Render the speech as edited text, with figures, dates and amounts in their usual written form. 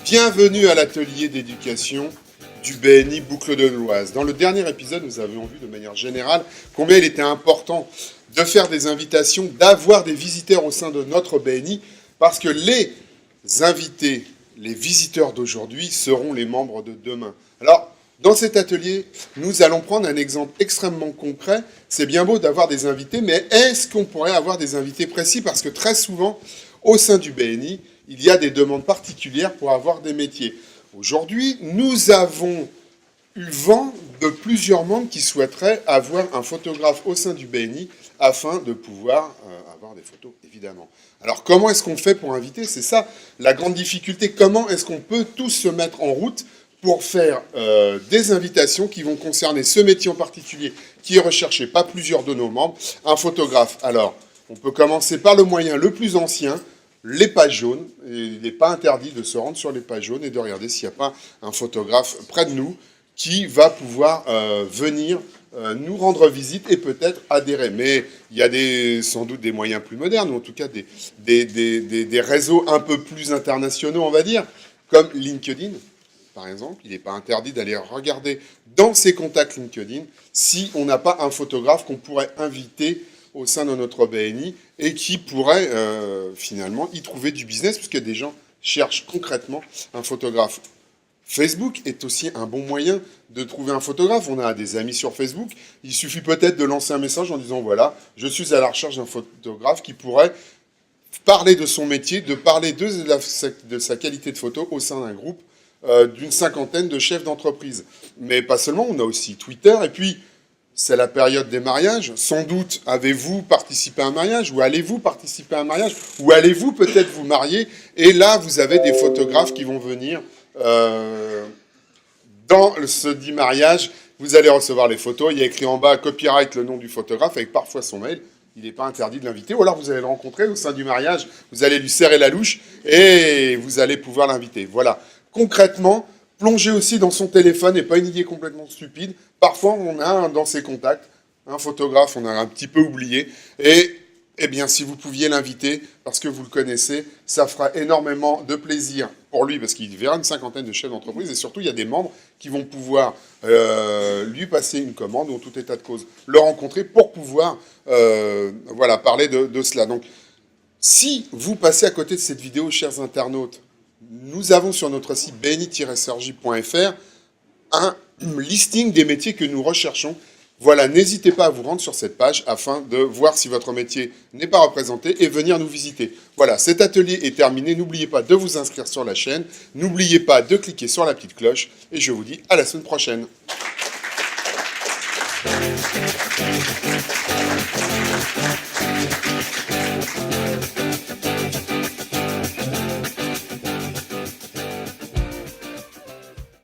Bienvenue à l'atelier d'éducation du BNI Boucle de l'Oise. Dans le dernier épisode, nous avions vu de manière générale combien il était important de faire des invitations, d'avoir des visiteurs au sein de notre BNI, parce que les invités, les visiteurs d'aujourd'hui seront les membres de demain. Alors, dans cet atelier, nous allons prendre un exemple extrêmement concret. C'est bien beau d'avoir des invités, mais est-ce qu'on pourrait avoir des invités précis? Parce que très souvent, au sein du BNI, il y a des demandes particulières pour avoir des métiers. Aujourd'hui, nous avons eu vent de plusieurs membres qui souhaiteraient avoir un photographe au sein du BNI afin de pouvoir avoir des photos, évidemment. Alors, comment est-ce qu'on fait pour inviter? C'est ça la grande difficulté. Comment est-ce qu'on peut tous se mettre en route pour faire des invitations qui vont concerner ce métier en particulier qui est recherché, pas plusieurs de nos membres, un photographe. Alors, on peut commencer par le moyen le plus ancien, les pages jaunes. Il n'est pas interdit de se rendre sur les pages jaunes et de regarder s'il n'y a pas un photographe près de nous qui va pouvoir venir nous rendre visite et peut-être adhérer. Mais il y a sans doute des moyens plus modernes, ou en tout cas des réseaux un peu plus internationaux, on va dire, comme LinkedIn, par exemple. Il n'est pas interdit d'aller regarder dans ses contacts LinkedIn si on n'a pas un photographe qu'on pourrait inviter au sein de notre BNI et qui pourrait finalement y trouver du business, puisque des gens cherchent concrètement un photographe. Facebook est aussi un bon moyen de trouver un photographe. On a des amis sur Facebook. Il suffit peut-être de lancer un message en disant, voilà, je suis à la recherche d'un photographe qui pourrait parler de son métier, de parler de sa qualité de photo au sein d'un groupe d'une cinquantaine de chefs d'entreprise. Mais pas seulement, on a aussi Twitter. Et puis, c'est la période des mariages. Sans doute, avez-vous participé à un mariage? Ou allez-vous participer à un mariage? Ou allez-vous peut-être vous marier? Et là, vous avez des photographes qui vont venir dans ce dit mariage. Vous allez recevoir les photos. Il y a écrit en bas copyright le nom du photographe avec parfois son mail. Il n'est pas interdit de l'inviter. Ou alors vous allez le rencontrer au sein du mariage. Vous allez lui serrer la louche et vous allez pouvoir l'inviter. Voilà. Concrètement, plongez aussi dans son téléphone et pas une idée complètement stupide. Parfois, on a dans ses contacts un photographe, on a un petit peu oublié. Et eh bien, si vous pouviez l'inviter, parce que vous le connaissez, ça fera énormément de plaisir pour lui, parce qu'il verra une cinquantaine de chefs d'entreprise. Et surtout, il y a des membres qui vont pouvoir lui passer une commande, ou en tout état de cause, le rencontrer pour pouvoir voilà, parler de cela. Donc, si vous passez à côté de cette vidéo, chers internautes, nous avons sur notre site bni-sergi.fr un listing des métiers que nous recherchons. Voilà, n'hésitez pas à vous rendre sur cette page afin de voir si votre métier n'est pas représenté et venir nous visiter. Voilà, cet atelier est terminé. N'oubliez pas de vous inscrire sur la chaîne. N'oubliez pas de cliquer sur la petite cloche. Et je vous dis à la semaine prochaine.